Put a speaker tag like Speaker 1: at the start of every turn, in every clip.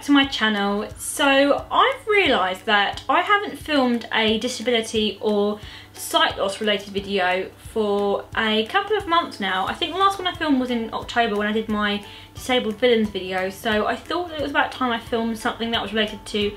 Speaker 1: to my channel. So I've realised that I haven't filmed a disability or sight loss related video for a couple of months now. I think the last one I filmed was in October when I did my disabled villains video, so I thought it was about time I filmed something that was related to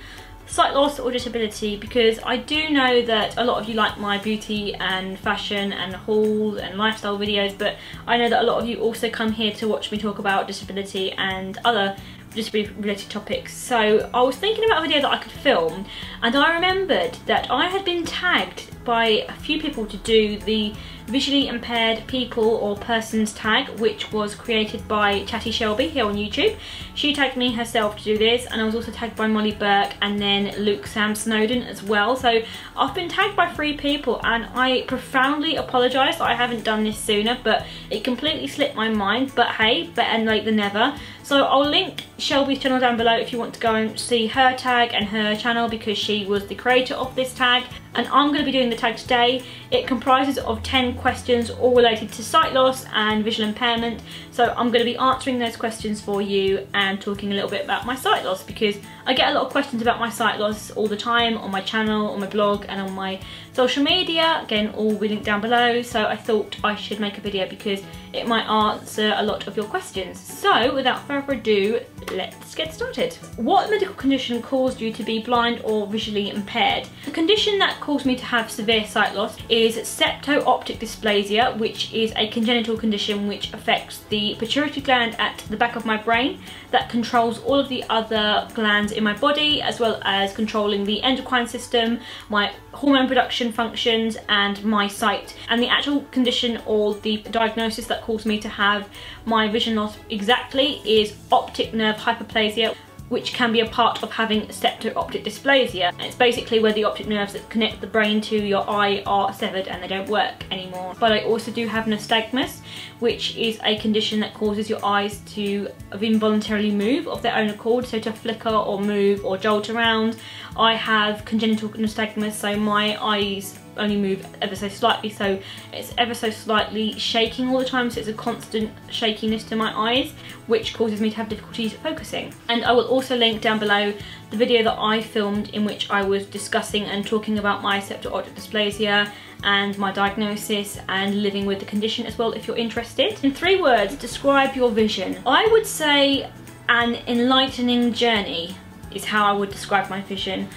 Speaker 1: sight loss or disability, because I do know that a lot of you like my beauty and fashion and haul and lifestyle videos, but I know that a lot of you also come here to watch me talk about disability and other disability related topics. So I was thinking about a video that I could film, and I remembered that I had been tagged by a few people to do the visually impaired people or persons tag, which was created by Chatty Shelby here on YouTube. She tagged me herself to do this, and I was also tagged by Molly Burke and then Luke Sam Snowden as well. So I've been tagged by 3 people, and I profoundly apologise that I haven't done this sooner, but it completely slipped my mind. But hey, better late than never. So I'll link Shelby's channel down below if you want to go and see her tag and her channel, because she was the creator of this tag. And I'm going to be doing the tag today. It comprises of 10 questions all related to sight loss and visual impairment. So I'm going to be answering those questions for you and talking a little bit about my sight loss, because I get a lot of questions about my sight loss all the time on my channel, on my blog and on my social media. Again, all will be linked down below. So I thought I should make a video because it might answer a lot of your questions. So without further ado, let's get started. What medical condition caused you to be blind or visually impaired? The condition that caused me to have severe sight loss is septo-optic dysplasia, which is a congenital condition which affects the pituitary gland at the back of my brain that controls all of the other glands in my body, as well as controlling the endocrine system, my hormone production functions and my sight. And the actual condition or the diagnosis that caused me to have my vision loss exactly is optic nerve hyperplasia, which can be a part of having septo-optic dysplasia. And it's basically where the optic nerves that connect the brain to your eye are severed and they don't work anymore. But I also do have nystagmus, which is a condition that causes your eyes to involuntarily move of their own accord, so to flicker or move or jolt around. I have congenital nystagmus, so my eyes only move ever so slightly, so it's ever so slightly shaking all the time, so it's a constant shakiness to my eyes, which causes me to have difficulties focusing. And I will also link down below the video that I filmed in which I was discussing and talking about my septo-optic dysplasia and my diagnosis and living with the condition as well, if you're interested. In 3 words, describe your vision. I would say an enlightening journey is how I would describe my vision.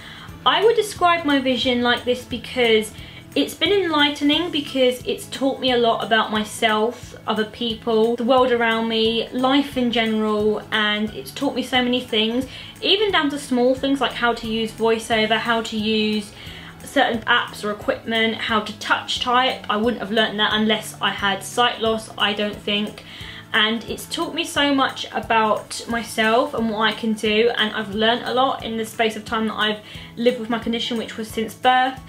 Speaker 1: I would describe my vision like this because it's been enlightening, because it's taught me a lot about myself, other people, the world around me, life in general, and it's taught me so many things, even down to small things like how to use voiceover, how to use certain apps or equipment, how to touch type. I wouldn't have learnt that unless I had sight loss, I don't think. And it's taught me so much about myself and what I can do, and I've learnt a lot in the space of time that I've lived with my condition, which was since birth.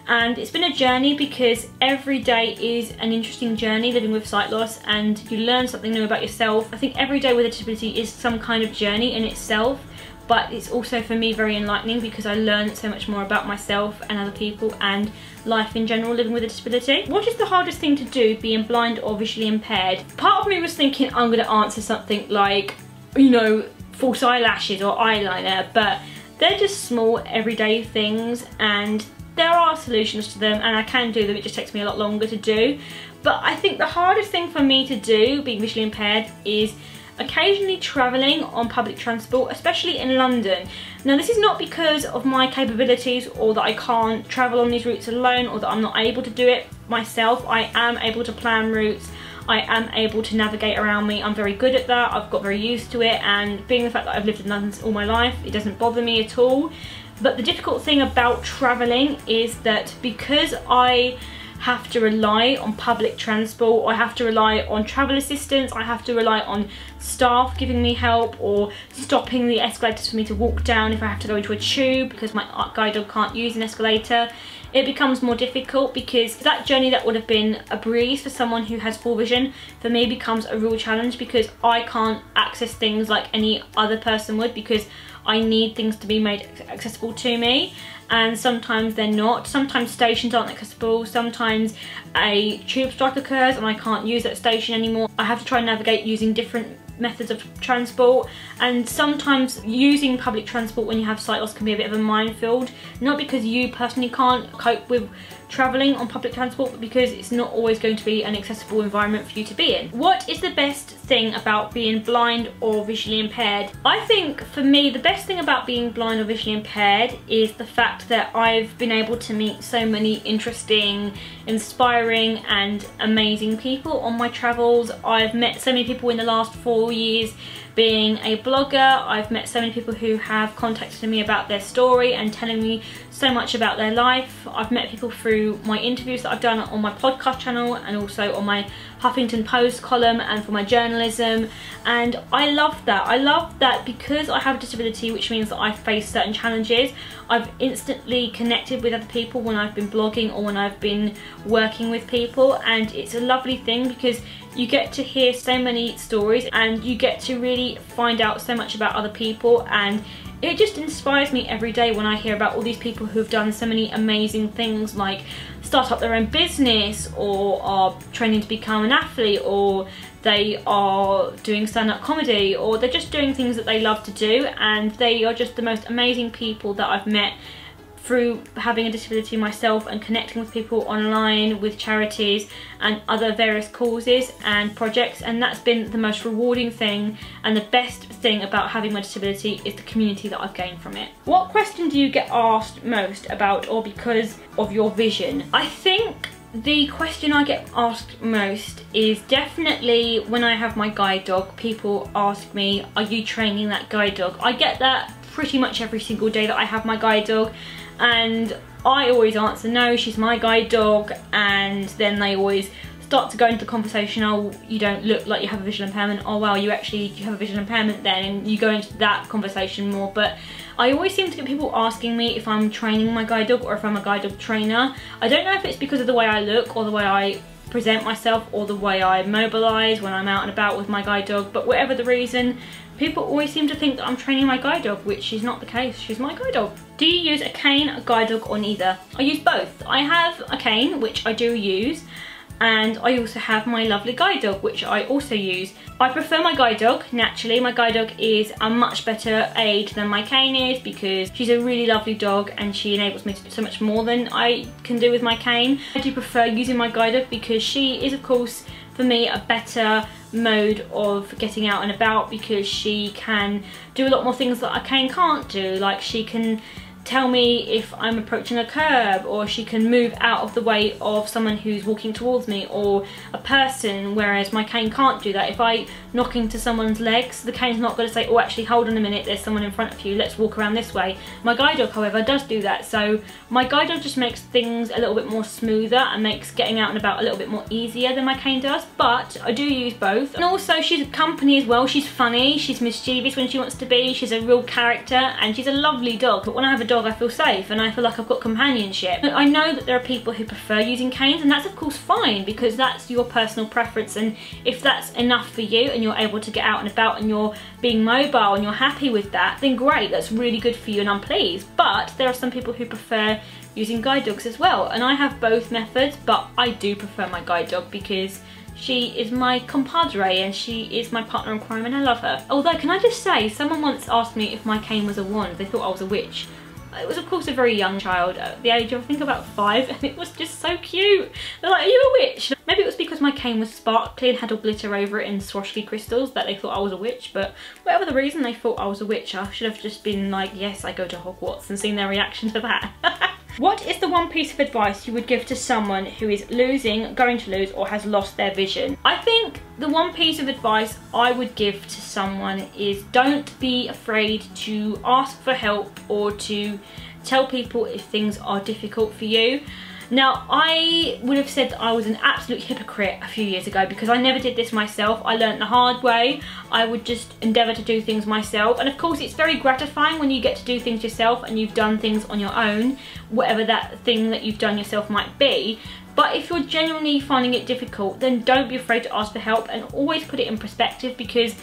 Speaker 1: And it's been a journey, because every day is an interesting journey living with sight loss, and you learn something new about yourself. I think every day with a disability is some kind of journey in itself, but it's also for me very enlightening because I learned so much more about myself and other people and life in general living with a disability. What is the hardest thing to do, being blind or visually impaired? Part of me was thinking I'm going to answer something like, you know, false eyelashes or eyeliner, but they're just small everyday things and there are solutions to them, and I can do them. It just takes me a lot longer to do. But I think the hardest thing for me to do, being visually impaired, is occasionally travelling on public transport, especially in London. Now, this is not because of my capabilities or that I can't travel on these routes alone or that I'm not able to do it myself. I am able to plan routes, I am able to navigate around me. I'm very good at that, I've got very used to it, and being the fact that I've lived in London all my life, it doesn't bother me at all. But the difficult thing about travelling is that because I have to rely on public transport, I have to rely on travel assistance, I have to rely on staff giving me help or stopping the escalators for me to walk down if I have to go into a tube because my guide dog can't use an escalator. It becomes more difficult, because that journey that would have been a breeze for someone who has full vision, for me becomes a real challenge, because I can't access things like any other person would, because I need things to be made accessible to me, and sometimes they're not. Sometimes stations aren't accessible, sometimes a tube strike occurs and I can't use that station anymore. I have to try and navigate using different methods of transport, and sometimes using public transport when you have sight loss can be a bit of a minefield, not because you personally can't cope with travelling on public transport, but because it's not always going to be an accessible environment for you to be in. What is the best thing about being blind or visually impaired? I think for me the best thing about being blind or visually impaired is the fact that I've been able to meet so many interesting, inspiring and amazing people on my travels. I've met so many people in the last 4 years being a blogger. I've met so many people who have contacted me about their story and telling me so much about their life. I've met people through my interviews that I've done on my podcast channel and also on my Huffington Post column and for my journalism, and I love that. I love that because I have a disability, which means that I face certain challenges. I've instantly connected with other people when I've been blogging or when I've been working with people, and it's a lovely thing because you get to hear so many stories and you get to really find out so much about other people, and it just inspires me every day when I hear about all these people who've done so many amazing things, like start up their own business or are training to become an athlete, or they are doing stand-up comedy, or they're just doing things that they love to do, and they are just the most amazing people that I've met through having a disability myself and connecting with people online, with charities and other various causes and projects, and that's been the most rewarding thing, and the best thing about having my disability is the community that I've gained from it. What question do you get asked most about or because of your vision? I think the question I get asked most is definitely when I have my guide dog. People ask me, are you training that guide dog? I get that pretty much every single day that I have my guide dog, and I always answer no, she's my guide dog, and then they always start to go into the conversation, oh, you don't look like you have a visual impairment, oh well, you have a visual impairment then, and you go into that conversation more. But I always seem to get people asking me if I'm training my guide dog or if I'm a guide dog trainer. I don't know if it's because of the way I look or the way I present myself or the way I mobilise when I'm out and about with my guide dog, but whatever the reason, people always seem to think that I'm training my guide dog, which is not the case. She's my guide dog. Do you use a cane, a guide dog, or neither? I use both. I have a cane, which I do use, and I also have my lovely guide dog, which I also use. I prefer my guide dog, naturally. My guide dog is a much better aid than my cane is because she's a really lovely dog and she enables me to do so much more than I can do with my cane. I do prefer using my guide dog because she is, of course, for me, a better mode of getting out and about because she can do a lot more things that a cane can't do. Like, she can tell me if I'm approaching a curb, or she can move out of the way of someone who's walking towards me or a person, whereas my cane can't do that. If I knock into someone's legs, the cane's not going to say, oh actually hold on a minute, there's someone in front of you, let's walk around this way. My guide dog, however, does do that, so my guide dog just makes things a little bit more smoother and makes getting out and about a little bit more easier than my cane does. But I do use both, and also she's company as well. She's funny, she's mischievous when she wants to be, she's a real character, and she's a lovely dog. But when I have a dog, I feel safe and I feel like I've got companionship. I know that there are people who prefer using canes, and that's of course fine because that's your personal preference, and if that's enough for you and you're able to get out and about and you're being mobile and you're happy with that, then great, that's really good for you and I'm pleased. But there are some people who prefer using guide dogs as well, and I have both methods, but I do prefer my guide dog because she is my compadre and she is my partner in crime and I love her. Although, can I just say, someone once asked me if my cane was a wand. They thought I was a witch. It was of course a very young child at the age of I think about 5, and it was just so cute. They're like, are you a witch? Maybe it was because my cane was sparkly and had all glitter over it in Swarovski crystals that they thought I was a witch, but whatever the reason they thought I was a witch, I should have just been like, yes, I go to Hogwarts, and seen their reaction to that. What is the one piece of advice you would give to someone who is losing, going to lose, or has lost their vision? I think the one piece of advice I would give to someone is don't be afraid to ask for help or to tell people if things are difficult for you. Now, I would have said that I was an absolute hypocrite a few years ago because I never did this myself. I learned the hard way. I would just endeavour to do things myself. And of course, it's very gratifying when you get to do things yourself and you've done things on your own, whatever that thing that you've done yourself might be. But if you're genuinely finding it difficult, then don't be afraid to ask for help and always put it in perspective, because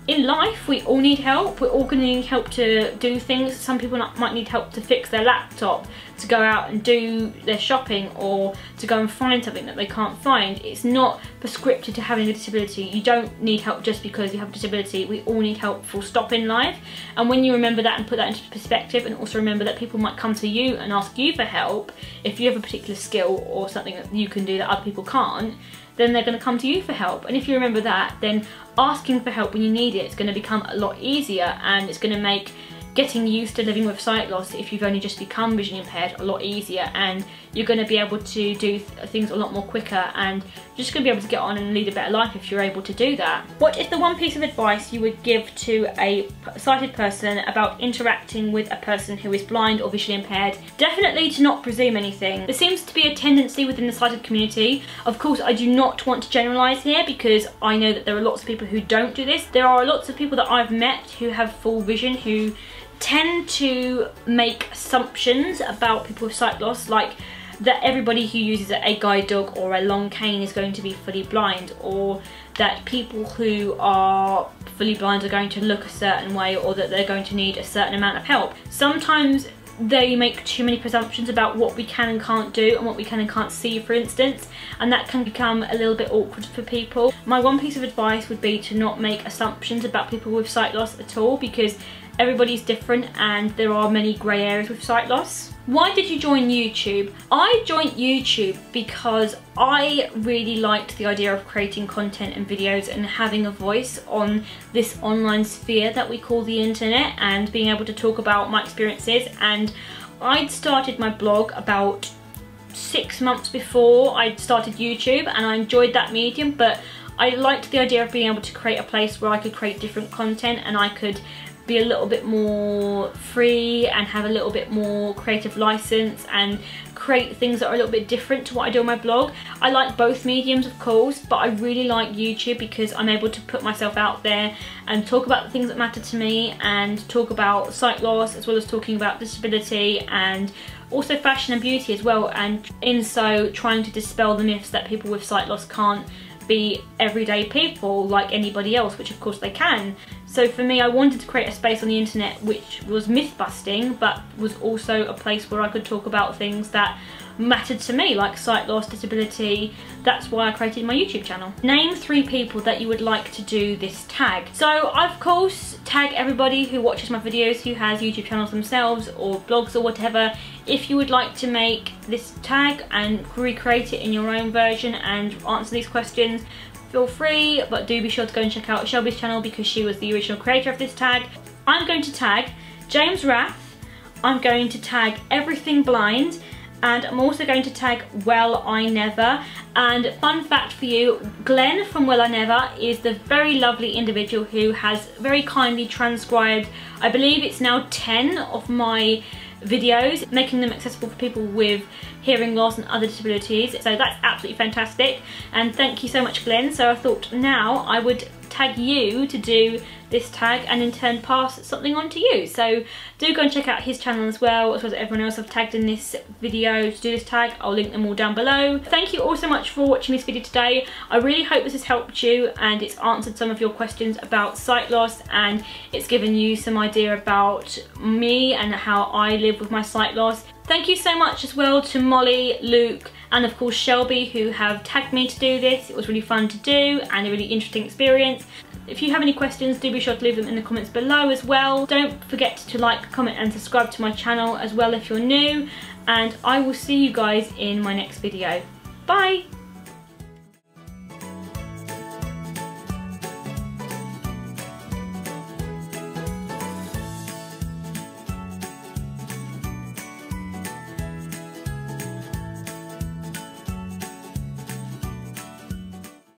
Speaker 1: in life we all need help. We're all going to need help to do things. Some people might need help to fix their laptop, to go out and do their shopping, or to go and find something that they can't find. It's not prescriptive to having a disability. You don't need help just because you have a disability. We all need help full stop in life. And when you remember that and put that into perspective, and also remember that people might come to you and ask you for help if you have a particular skill or something that you can do that other people can't, then they're going to come to you for help. And if you remember that, then asking for help when you need it is going to become a lot easier, and it's going to make getting used to living with sight loss, if you've only just become visually impaired, a lot easier, and you're going to be able to do things a lot more quicker, and you're just going to be able to get on and lead a better life if you're able to do that. What is the one piece of advice you would give to a sighted person about interacting with a person who is blind or visually impaired? Definitely to not presume anything. There seems to be a tendency within the sighted community. Of course, I do not want to generalise here, because I know that there are lots of people who don't do this. There are lots of people that I've met who have full vision who tend to make assumptions about people with sight loss, like that everybody who uses a guide dog or a long cane is going to be fully blind, or that people who are fully blind are going to look a certain way, or that they're going to need a certain amount of help. Sometimes they make too many presumptions about what we can and can't do and what we can and can't see, for instance, and that can become a little bit awkward for people. My one piece of advice would be to not make assumptions about people with sight loss at all, because everybody's different and there are many grey areas with sight loss. Why did you join YouTube? I joined YouTube because I really liked the idea of creating content and videos and having a voice on this online sphere that we call the internet, and being able to talk about my experiences. And I'd started my blog about 6 months before I started YouTube, and I enjoyed that medium, but I liked the idea of being able to create a place where I could create different content and I could be a little bit more free and have a little bit more creative license and create things that are a little bit different to what I do on my blog. I like both mediums, of course, but I really like YouTube because I'm able to put myself out there and talk about the things that matter to me, and talk about sight loss as well as talking about disability, and also fashion and beauty as well, and in so trying to dispel the myths that people with sight loss can't be everyday people like anybody else, which of course they can. So for me, I wanted to create a space on the internet which was myth busting, but was also a place where I could talk about things that mattered to me, like sight loss, disability. That's why I created my YouTube channel. Name 3 people that you would like to do this tag. So I of course tag everybody who watches my videos who has YouTube channels themselves or blogs or whatever. If you would like to make this tag and recreate it in your own version and answer these questions, feel free, but do be sure to go and check out Shelby's channel because she was the original creator of this tag. I'm going to tag James Rath, I'm going to tag Everything Blind, and I'm also going to tag Well I Never. And fun fact for you, Glenn from Well I Never is the very lovely individual who has very kindly transcribed, I believe it's now 10 of my videos, making them accessible for people with hearing loss and other disabilities. So that's absolutely fantastic, and thank you so much, Glenn. So I thought now I would tag you to do this tag and in turn pass something on to you. So do go and check out his channel as well as everyone else I've tagged in this video to do this tag. I'll link them all down below. Thank you all so much for watching this video today. I really hope this has helped you and it's answered some of your questions about sight loss, and it's given you some idea about me and how I live with my sight loss. Thank you so much as well to Molly, Luke, and of course Shelby, who have tagged me to do this. It was really fun to do and a really interesting experience. If you have any questions, do be sure to leave them in the comments below as well. Don't forget to like, comment and subscribe to my channel as well if you're new, and I will see you guys in my next video. Bye!